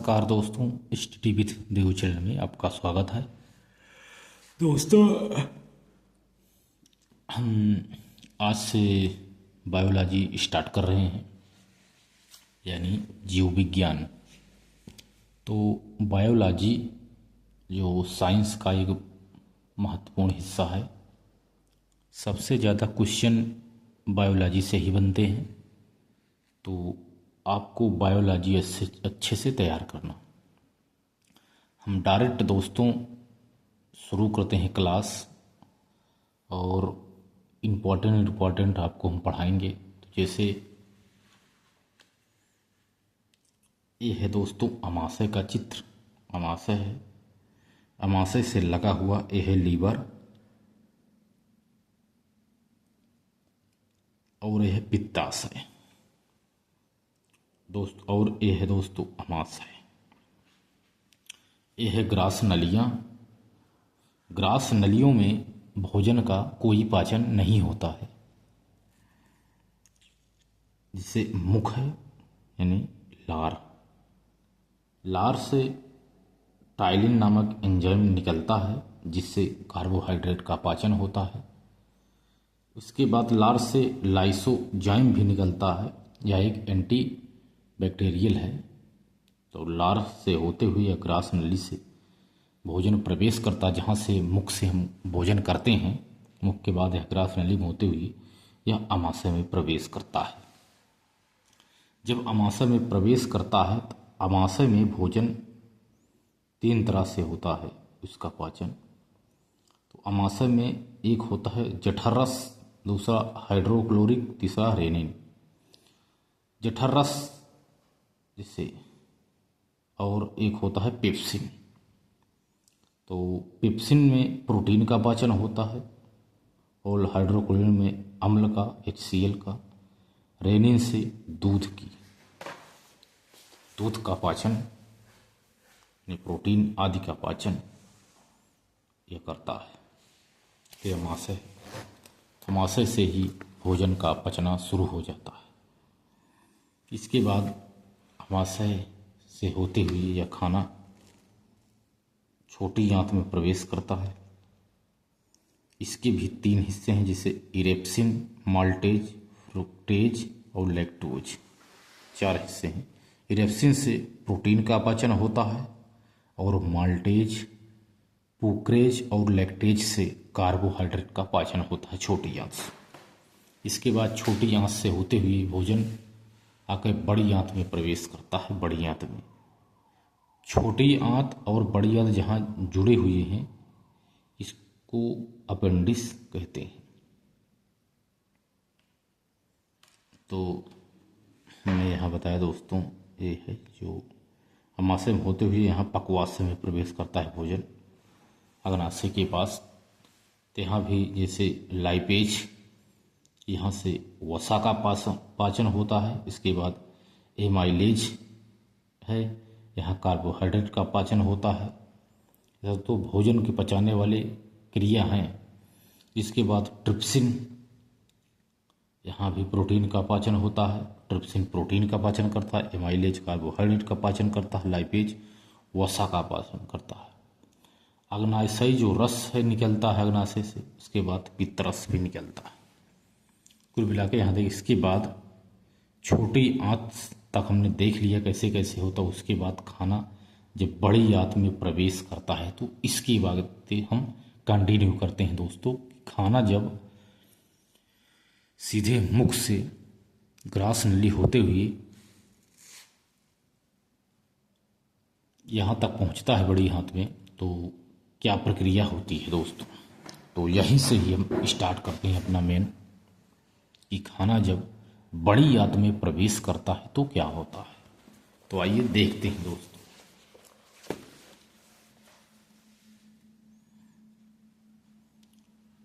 नमस्कार दोस्तों, study with Dev channel में आपका स्वागत है। दोस्तों, हम आज से बायोलॉजी स्टार्ट कर रहे हैं, यानी जीव विज्ञान। तो बायोलॉजी जो साइंस का एक महत्वपूर्ण हिस्सा है, सबसे ज़्यादा क्वेश्चन बायोलॉजी से ही बनते हैं। तो आपको बायोलॉजी अच्छे से तैयार करना। हम डायरेक्ट दोस्तों शुरू करते हैं क्लास, और इम्पोर्टेंट आपको हम पढ़ाएंगे। तो जैसे ये है दोस्तों अमाशय का चित्र। अमाशय है, अमाशय से लगा हुआ ये है लीवर, और यह है पित्ताशय दोस्त, और ये है दोस्तों अमाशय। ये है ग्रास नलियाँ। ग्रास नलियों में भोजन का कोई पाचन नहीं होता है। जिसे मुख है, यानी लार। लार से टाइलिन नामक एंजाइम निकलता है, जिससे कार्बोहाइड्रेट का पाचन होता है। इसके बाद लार से लाइसोजाइम भी निकलता है, यह एक एंटी बैक्टीरियल है। तो लार से होते हुए या ग्रास नली से भोजन प्रवेश करता, जहाँ से मुख से हम भोजन करते हैं। मुख के बाद यह ग्रास नली में होते हुए यह अमाशय में प्रवेश करता है। जब अमाशय में प्रवेश करता है तो अमाशय में भोजन 3 तरह से होता है उसका पाचन। तो अमाशय में एक होता है जठररस, दूसरा हाइड्रोक्लोरिक, तीसरा रेनिन। जठररस जिसे, और एक होता है पेप्सिन। तो पेप्सिन में प्रोटीन का पाचन होता है, और हाइड्रोक्लोरिन में अम्ल का, HCl का। रेनिन से दूध का पाचन, यानी प्रोटीन आदि का पाचन यह करता है। ये अमाशय से ही भोजन का पचना शुरू हो जाता है। इसके बाद अमाशय से होते हुए यह खाना छोटी आंत में प्रवेश करता है। इसके भी 3 हिस्से हैं, जिसे इरेप्सिन, माल्टेज, फ्रुक्टेज और लैक्टोज। 4 हिस्से हैं। इरेप्सिन से प्रोटीन का पाचन होता है, और माल्टेज, पुक्रेज और लैक्टेज से कार्बोहाइड्रेट का पाचन होता है छोटी आंत से। इसके बाद छोटी आंत से होते हुए भोजन आकर बड़ी आंत में प्रवेश करता है। बड़ी आंत में छोटी आंत और बड़ी आंत जहाँ जुड़े हुए हैं, इसको अपेंडिक्स कहते हैं। तो हमने यहाँ बताया दोस्तों, ये है जो अमाशय में होते हुए यहाँ पक्वाशय में प्रवेश करता है भोजन अग्नाशय के पास। तो यहाँ भी जैसे लाइपेज, यहाँ से वसा का पाचन होता है। इसके बाद एमाइलेज है, यहाँ कार्बोहाइड्रेट का पाचन होता है। यह तो भोजन के पचाने वाले क्रिया हैं। इसके बाद ट्रिप्सिन, यहाँ भी प्रोटीन का पाचन होता है। ट्रिप्सिन प्रोटीन का पाचन करता है, एमाइलेज कार्बोहाइड्रेट का पाचन करता है, लाइपेज वसा का पाचन करता है। अग्नाशय जो रस है निकलता है अग्नाशय से, उसके बाद पित्तरस भी निकलता है। कुल मिला के यहाँ देखिए, इसके बाद छोटी आंत तक हमने देख लिया कैसे कैसे होता है। उसके बाद खाना जब बड़ी आंत में प्रवेश करता है, तो इसकी बात हम कंटिन्यू करते हैं दोस्तों। खाना जब सीधे मुख से ग्रास नली होते हुए यहाँ तक पहुँचता है बड़ी आंत में, तो क्या प्रक्रिया होती है दोस्तों। तो यहीं से ही हम स्टार्ट करते हैं अपना मेन, कि खाना जब बड़ी आंत में प्रवेश करता है तो क्या होता है। तो आइए देखते हैं दोस्तों।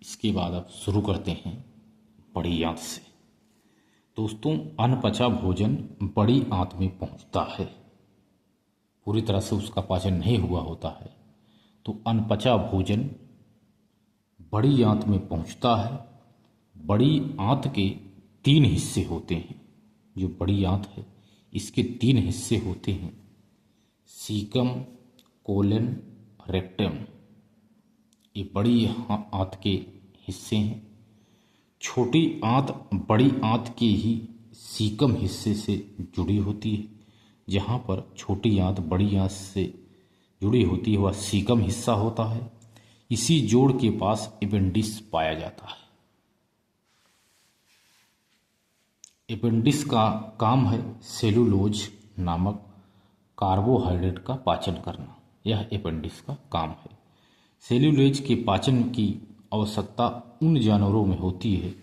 इसके बाद अब शुरू करते हैं बड़ी आंत से। दोस्तों, अनपचा भोजन बड़ी आंत में पहुंचता है, पूरी तरह से उसका पाचन नहीं हुआ होता है। तो अनपचा भोजन बड़ी आंत में पहुंचता है। बड़ी आंत के 3 हिस्से होते हैं। जो बड़ी आंत है, इसके 3 हिस्से होते हैं। सीकम, कोलन, रेक्टम, ये बड़ी आंत के हिस्से हैं। छोटी आंत बड़ी आंत के ही सीकम हिस्से से जुड़ी होती है। जहाँ पर छोटी आंत बड़ी आंत से जुड़ी होती है वह सीकम हिस्सा होता है। इसी जोड़ के पास एपेंडिक्स पाया जाता है। एपेंडिक्स का काम है सेलुलोज नामक कार्बोहाइड्रेट का पाचन करना। यह एपेंडिक्स का काम है। सेलुलोज के पाचन की आवश्यकता उन जानवरों में होती है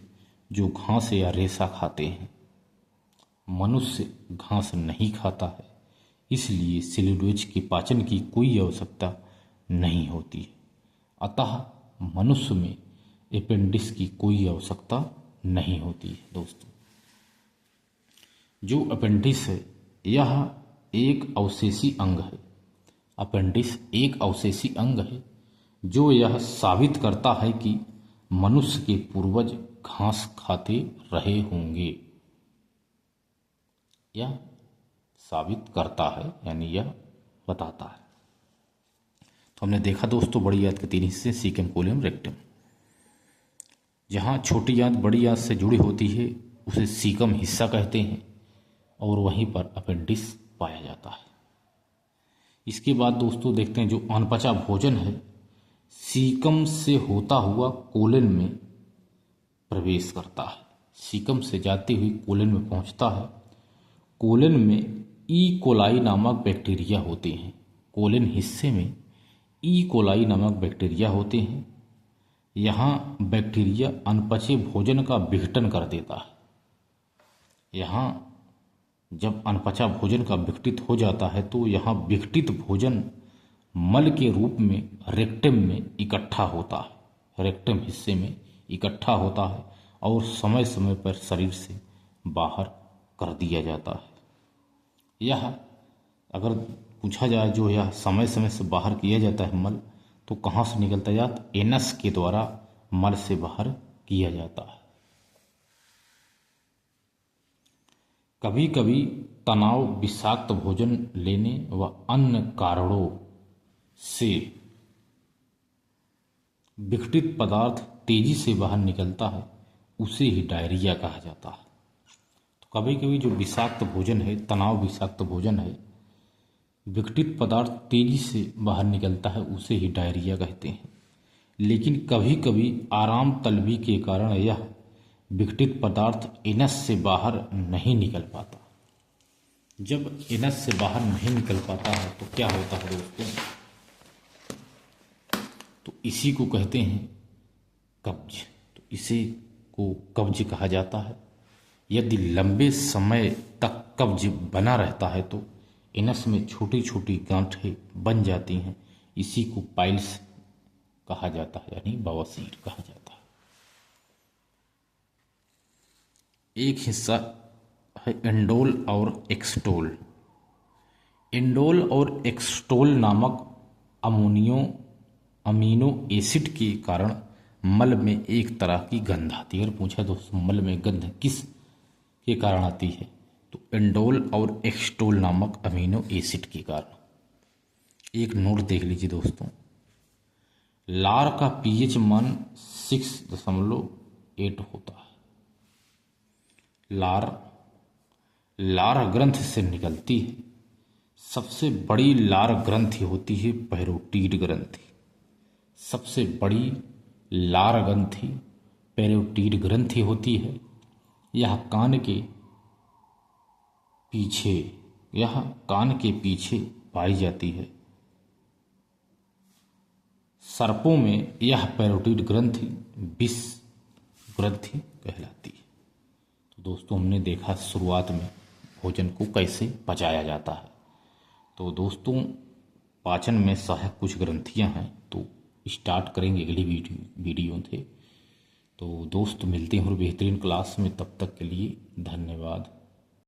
जो घास या रेशा खाते हैं। मनुष्य घास नहीं खाता है, इसलिए सेलुलोज के पाचन की कोई आवश्यकता नहीं होती है। अतः मनुष्य में एपेंडिक्स की कोई आवश्यकता नहीं होती है। दोस्तों, जो अपेंडिक्स है यह एक अवशेषी अंग है। अपेंडिक्स एक अवशेषी अंग है जो यह साबित करता है कि मनुष्य के पूर्वज घास खाते रहे होंगे। यह साबित करता है, यानी यह बताता है। तो हमने देखा दोस्तों बड़ी आंत के तीन हिस्से, सीकम, कोलन, रेक्टम। जहाँ छोटी आंत बड़ी आंत से जुड़ी होती है उसे सीकम हिस्सा कहते हैं और वहीं पर अपेंडिक्स पाया जाता है। इसके बाद दोस्तों देखते हैं जो अनपचा भोजन है सीकम से होता हुआ कोलन में प्रवेश करता है। सीकम से जाती हुई कोलन में पहुंचता है। कोलन में ई कोलाई नामक बैक्टीरिया होते हैं। कोलन हिस्से में ई कोलाई नामक बैक्टीरिया होते हैं। यहाँ बैक्टीरिया अनपचे भोजन का विघटन कर देता है। यहाँ जब अनपचा भोजन का विघटित हो जाता है तो यहाँ विघटित भोजन मल के रूप में रेक्टम में इकट्ठा होता है। रेक्टम हिस्से में इकट्ठा होता है और समय समय पर शरीर से बाहर कर दिया जाता है। यह अगर पूछा जाए जो यह समय समय से बाहर किया जाता है मल, तो कहाँ से निकलता जाता? एनस के द्वारा मल से बाहर किया जाता है। कभी कभी तनाव, विषाक्त भोजन लेने व अन्य कारणों से विघटित पदार्थ तेजी से बाहर निकलता है, उसे ही डायरिया कहा जाता है। तो कभी कभी जो विषाक्त भोजन है, तनाव विषाक्त भोजन है, विघटित पदार्थ तेजी से बाहर निकलता है, उसे ही डायरिया कहते हैं। लेकिन कभी कभी आराम तलबी के कारण यह विघटित पदार्थ एनस से बाहर नहीं निकल पाता। जब एनस से बाहर नहीं निकल पाता है तो क्या होता है दोस्तों? तो इसी को कहते हैं कब्ज। तो इसी को कब्ज कहा जाता है। यदि लंबे समय तक कब्ज बना रहता है तो एनस में छोटी छोटी गांठें बन जाती हैं। इसी को पाइल्स कहा जाता है, यानी बवासीर कहा जाता है। एक हिस्सा है एंडोल और एक्सटोल। एंडोल और एक्सटोल नामक अमीनो एसिड के कारण मल में एक तरह की गंध आती है। अगर पूछा दोस्तों मल में गंध किस के कारण आती है, तो एंडोल और एक्सटोल नामक अमीनो एसिड के कारण। एक नोट देख लीजिए दोस्तों, लार का पीएच मान 6.8 होता है। लार ग्रंथ से निकलती है। सबसे बड़ी लार ग्रंथि होती है पैरोटीड ग्रंथि। सबसे बड़ी लार ग्रंथि पैरोटीड ग्रंथि होती है। यह कान के पीछे पाई जाती है। सर्पों में यह पैरोटीड ग्रंथि विष ग्रंथि कहलाती है। तो दोस्तों हमने देखा शुरुआत में भोजन को कैसे पचाया जाता है। तो दोस्तों पाचन में सहायक कुछ ग्रंथियां हैं, तो स्टार्ट करेंगे अगली वीडियो थे। तो दोस्त मिलते हैं और बेहतरीन क्लास में, तब तक के लिए धन्यवाद।